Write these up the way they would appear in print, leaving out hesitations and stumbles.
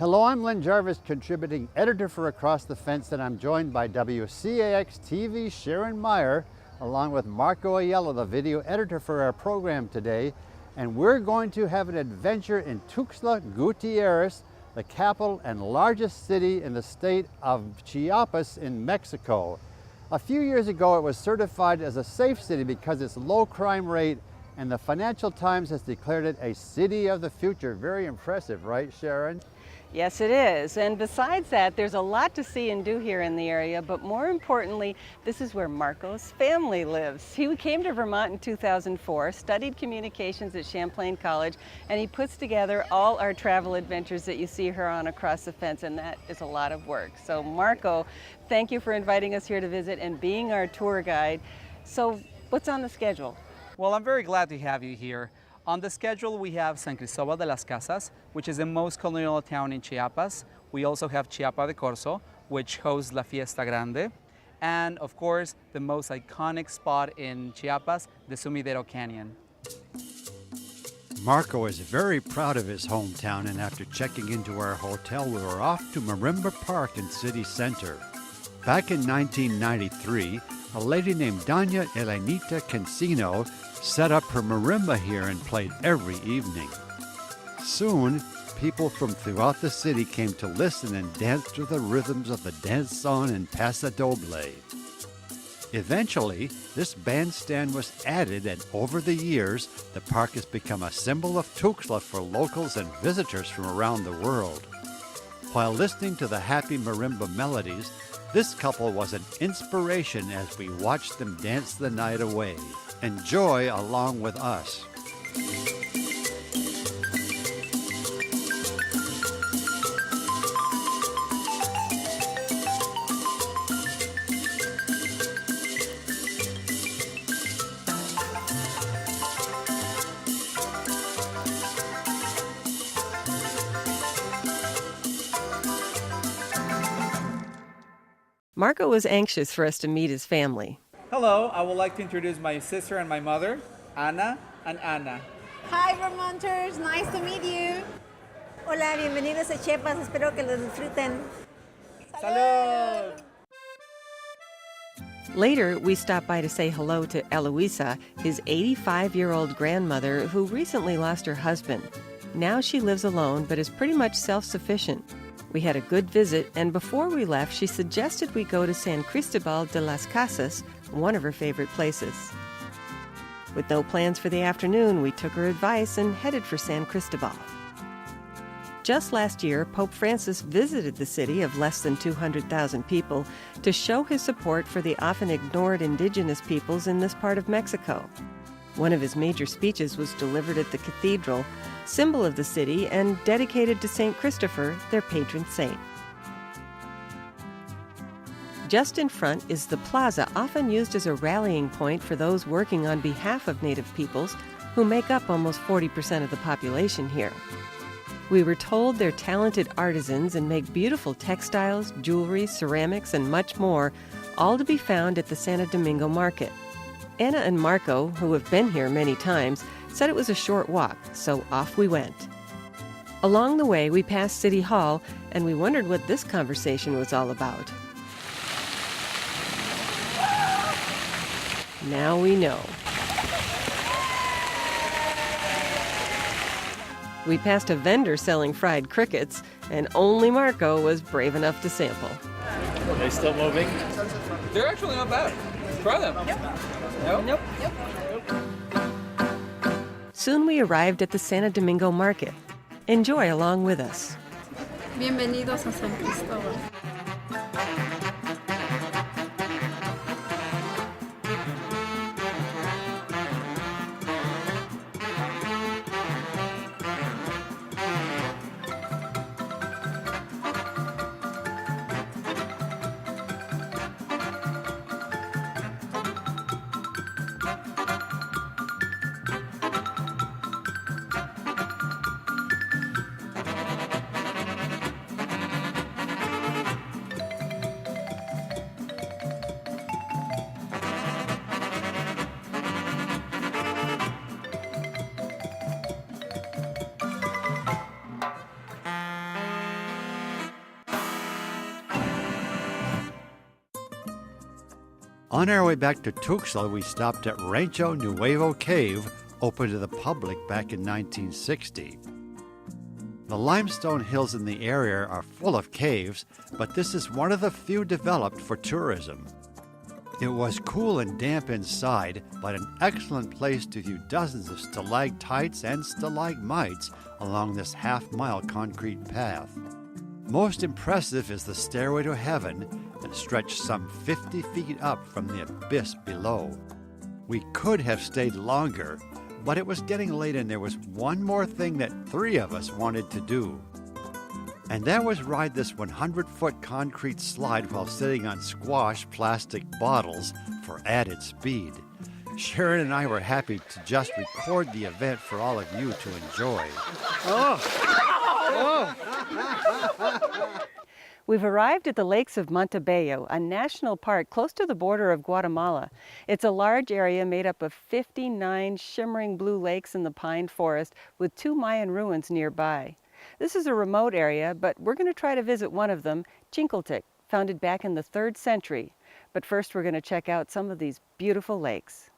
Hello, I'm Len Jarvis, contributing editor for Across the Fence, and I'm joined by WCAX TV Sharon Meyer, along with Marco Ayala, the video editor for our program today. And we're going to have an adventure in Tuxtla Gutierrez, the capital and largest city in the state of Chiapas in Mexico. A few years ago, it was certified as a safe city because its low crime rate, and the Financial Times has declared it a city of the future. Very impressive, right, Sharon? Yes, it is. And besides that, there's a lot to see and do here in the area, but more importantly, this is where Marco's family lives. He came to Vermont in 2004, studied communications at Champlain College, and he puts together all our travel adventures that you see here on Across the Fence, and that is a lot of work. So Marco, thank you for inviting us here to visit and being our tour guide. So what's on the schedule? Well, I'm very glad to have you here. On the schedule, we have San Cristobal de las Casas, which is the most colonial town in Chiapas. We also have Chiapa de Corzo, which hosts La Fiesta Grande. And of course, the most iconic spot in Chiapas, the Sumidero Canyon. Marco is very proud of his hometown, and after checking into our hotel, we were off to Marimba Park in city center. Back in 1993, a lady named Doña Elenita Cancino set up her marimba here and played every evening. Soon, people from throughout the city came to listen and dance to the rhythms of the danzón and pasodoble. Eventually, this bandstand was added, and over the years, the park has become a symbol of Tuxtla for locals and visitors from around the world. While listening to the happy marimba melodies, this couple was an inspiration as we watched them dance the night away. Enjoy along with us. Marco was anxious for us to meet his family. Hello, I would like to introduce my sister and my mother, Ana and Ana. Hi, Vermonters. Nice to meet you. Hola, bienvenidos a Chiapas. Espero que lo disfruten. Salud! Later, we stopped by to say hello to Eloisa, his 85-year-old grandmother who recently lost her husband. Now she lives alone but is pretty much self-sufficient. We had a good visit, and before we left, she suggested we go to San Cristobal de las Casas, one of her favorite places. With no plans for the afternoon, we took her advice and headed for San Cristobal. Just last year, Pope Francis visited the city of less than 200,000 people to show his support for the often ignored indigenous peoples in this part of Mexico. One of his major speeches was delivered at the cathedral, symbol of the city and dedicated to St. Christopher, their patron saint. Just in front is the plaza, often used as a rallying point for those working on behalf of Native peoples, who make up almost 40% of the population here. We were told they're talented artisans and make beautiful textiles, jewelry, ceramics, and much more, all to be found at the Santo Domingo market. Anna and Marco, who have been here many times, said it was a short walk, so off we went. Along the way, we passed City Hall, and we wondered what this conversation was all about. Now we know. We passed a vendor selling fried crickets, and only Marco was brave enough to sample. Are they still moving? They're actually not bad. Try them. Nope. Soon we arrived at the Santo Domingo market. Enjoy along with us. Bienvenidos a San Cristóbal. On our way back to Tuxtla, we stopped at Rancho Nuevo Cave, opened to the public back in 1960. The limestone hills in the area are full of caves, but this is one of the few developed for tourism. It was cool and damp inside, but an excellent place to view dozens of stalactites and stalagmites along this half-mile concrete path. Most impressive is the stairway to heaven that stretched some 50 feet up from the abyss below. We could have stayed longer, but it was getting late and there was one more thing that 3 of us wanted to do. And that was ride this 100-foot concrete slide while sitting on squash plastic bottles for added speed. Sharon and I were happy to just record the event for all of you to enjoy. We've arrived at the Lakes of Montebello, a national park close to the border of Guatemala. It's a large area made up of 59 shimmering blue lakes in the pine forest with 2 Mayan ruins nearby. This is a remote area, but we're going to try to visit one of them, Chincoltec, founded back in the 3rd century. But first we're going to check out some of these beautiful lakes.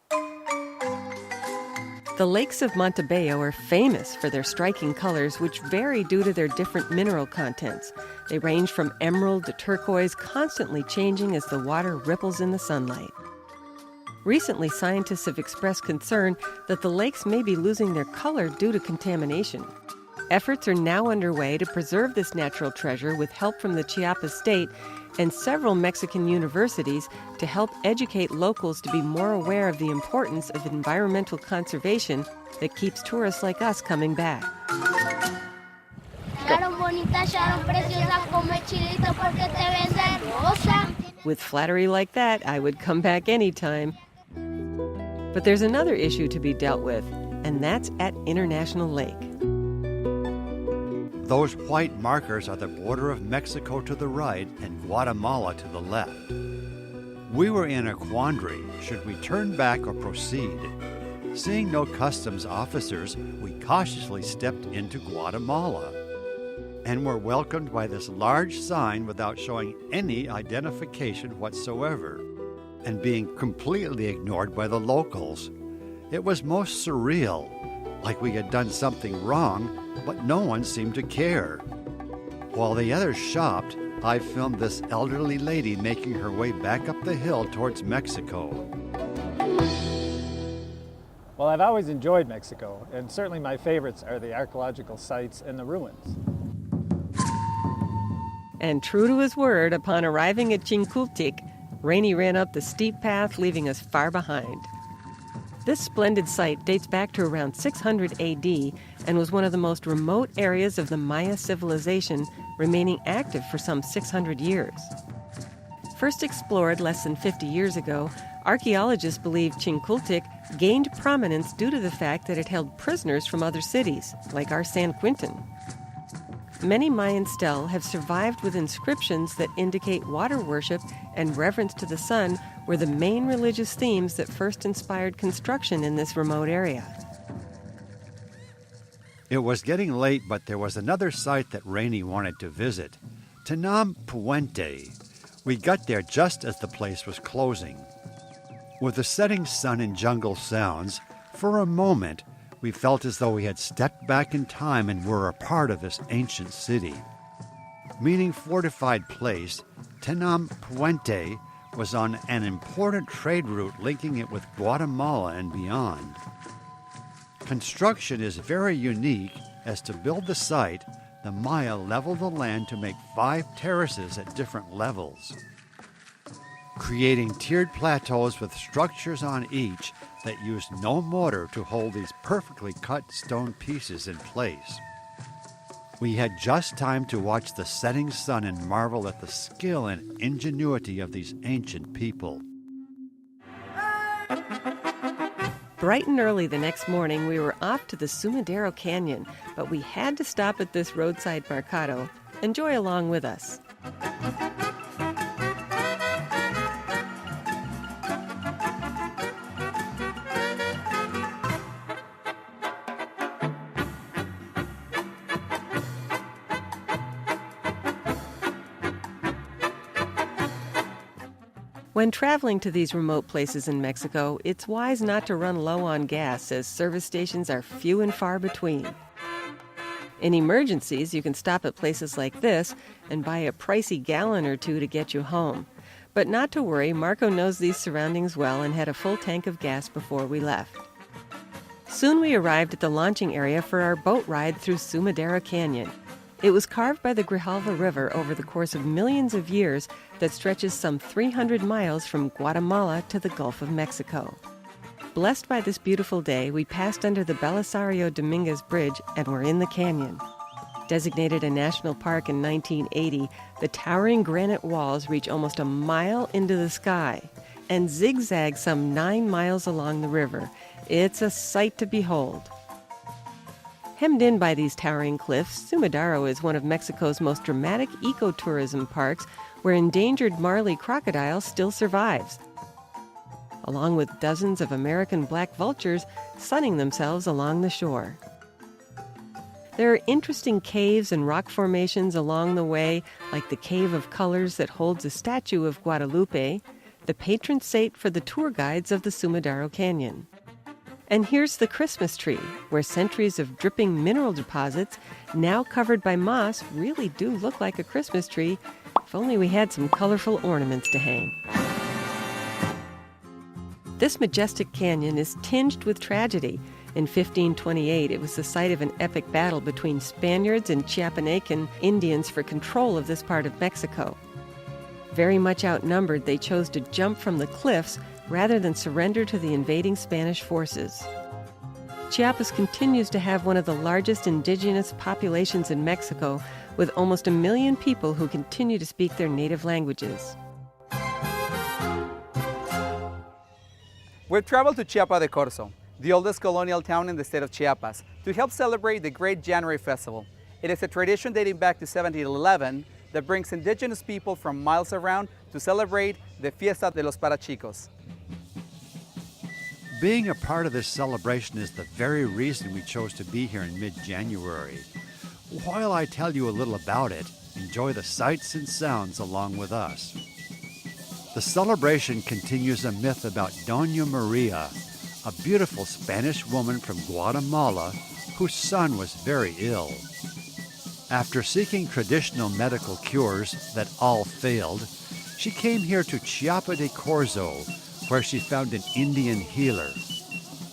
The lakes of Montebello are famous for their striking colors, which vary due to their different mineral contents. They range from emerald to turquoise, constantly changing as the water ripples in the sunlight. Recently, scientists have expressed concern that the lakes may be losing their color due to contamination. Efforts are now underway to preserve this natural treasure with help from the Chiapas state and several Mexican universities to help educate locals to be more aware of the importance of environmental conservation that keeps tourists like us coming back. With flattery like that, I would come back anytime. But there's another issue to be dealt with, and that's at International Lake. Those white markers are the border of Mexico to the right and Guatemala to the left. We were in a quandary. Should we turn back or proceed? Seeing no customs officers, we cautiously stepped into Guatemala and were welcomed by this large sign without showing any identification whatsoever and being completely ignored by the locals. It was most surreal, like we had done something wrong, but no one seemed to care. While the others shopped, I filmed this elderly lady making her way back up the hill towards Mexico. Well, I've always enjoyed Mexico, and certainly my favorites are the archaeological sites and the ruins. And true to his word, upon arriving at Chincoltec, Rainey ran up the steep path, leaving us far behind. This splendid site dates back to around 600 AD and was one of the most remote areas of the Maya civilization, remaining active for some 600 years. First explored less than 50 years ago, archaeologists believe Chincoltec gained prominence due to the fact that it held prisoners from other cities, like our San Quintin. Many Mayan stelae have survived with inscriptions that indicate water worship and reverence to the sun were the main religious themes that first inspired construction in this remote area. It was getting late, but there was another site that Rainey wanted to visit, Tenam Puente. We got there just as the place was closing. With the setting sun and jungle sounds, for a moment, we felt as though we had stepped back in time and were a part of this ancient city. Meaning fortified place, Tenam Puente was on an important trade route linking it with Guatemala and beyond. Construction is very unique, as to build the site, the Maya leveled the land to make 5 terraces at different levels, creating tiered plateaus with structures on each that used no mortar to hold these perfectly cut stone pieces in place. We had just time to watch the setting sun and marvel at the skill and ingenuity of these ancient people. Bright and early the next morning, we were off to the Sumidero Canyon, but we had to stop at this roadside mercado. Enjoy along with us. When traveling to these remote places in Mexico, it's wise not to run low on gas, as service stations are few and far between. In emergencies, you can stop at places like this and buy a pricey gallon or two to get you home. But not to worry, Marco knows these surroundings well and had a full tank of gas before we left. Soon we arrived at the launching area for our boat ride through Sumadero Canyon. It was carved by the Grijalva River over the course of millions of years that stretches some 300 miles from Guatemala to the Gulf of Mexico. Blessed by this beautiful day, we passed under the Belisario Dominguez Bridge and were in the canyon. Designated a national park in 1980, the towering granite walls reach almost a mile into the sky and zigzag some 9 miles along the river. It's a sight to behold. Hemmed in by these towering cliffs, Sumadero is one of Mexico's most dramatic ecotourism parks where endangered Marley crocodile still survives, along with dozens of American black vultures sunning themselves along the shore. There are interesting caves and rock formations along the way, like the Cave of Colors that holds a statue of Guadalupe, the patron saint for the tour guides of the Sumadero Canyon. And here's the Christmas tree, where centuries of dripping mineral deposits, now covered by moss, really do look like a Christmas tree, if only we had some colorful ornaments to hang. This majestic canyon is tinged with tragedy. In 1528, it was the site of an epic battle between Spaniards and Chiapanecan Indians for control of this part of Mexico. Very much outnumbered, they chose to jump from the cliffs rather than surrender to the invading Spanish forces. Chiapas continues to have one of the largest indigenous populations in Mexico, with almost 1 million people who continue to speak their native languages. We've traveled to Chiapa de Corzo, the oldest colonial town in the state of Chiapas, to help celebrate the Great January Festival. It is a tradition dating back to 1711 that brings indigenous people from miles around to celebrate the Fiesta de los Parachicos. Being a part of this celebration is the very reason we chose to be here in mid-January. While I tell you a little about it, enjoy the sights and sounds along with us. The celebration continues a myth about Doña Maria, a beautiful Spanish woman from Guatemala whose son was very ill. After seeking traditional medical cures that all failed, she came here to Chiapa de Corzo, where she found an Indian healer.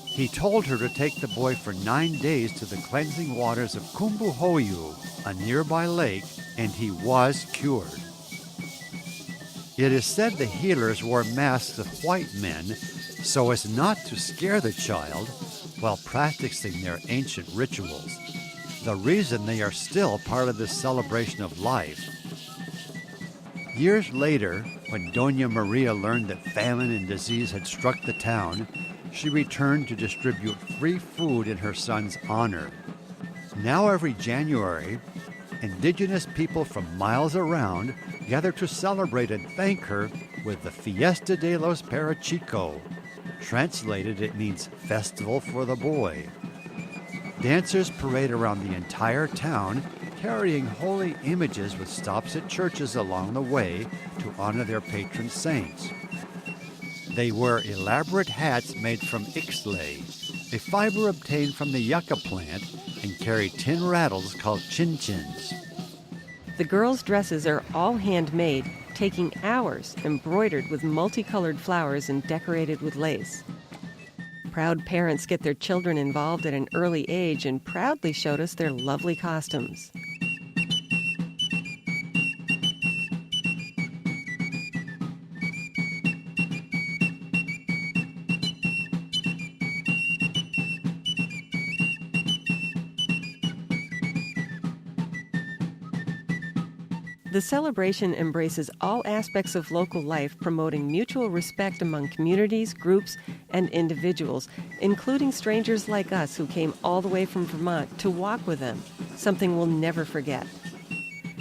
He told her to take the boy for 9 days to the cleansing waters of Kumbuhoyu, a nearby lake, and he was cured. It is said the healers wore masks of white men so as not to scare the child while practicing their ancient rituals, the reason they are still part of this celebration of life. Years later, when Doña Maria learned that famine and disease had struck the town, she returned to distribute free food in her son's honor. Now every January, indigenous people from miles around gather to celebrate and thank her with the Fiesta de los Parachicos. Translated, it means Festival for the Boy. Dancers parade around the entire town, carrying holy images with stops at churches along the way to honor their patron saints. They wear elaborate hats made from ixtle, a fiber obtained from the yucca plant, and carry tin rattles called chin-chins. The girls' dresses are all handmade, taking hours, embroidered with multicolored flowers and decorated with lace. Proud parents get their children involved at an early age and proudly showed us their lovely costumes. The celebration embraces all aspects of local life, promoting mutual respect among communities, groups, and individuals, including strangers like us who came all the way from Vermont to walk with them, something we'll never forget.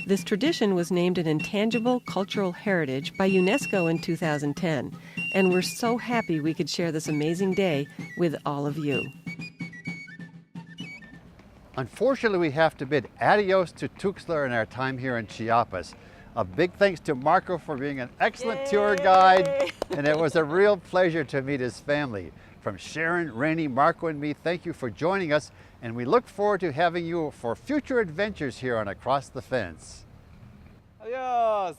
This tradition was named an Intangible Cultural Heritage by UNESCO in 2010, and we're so happy we could share this amazing day with all of you. Unfortunately, we have to bid adios to Tuxtla in our time here in Chiapas. A big thanks to Marco for being an excellent tour guide, and it was a real pleasure to meet his family. From Sharon, Rainey, Marco, and me, thank you for joining us, and we look forward to having you for future adventures here on Across the Fence. Adios!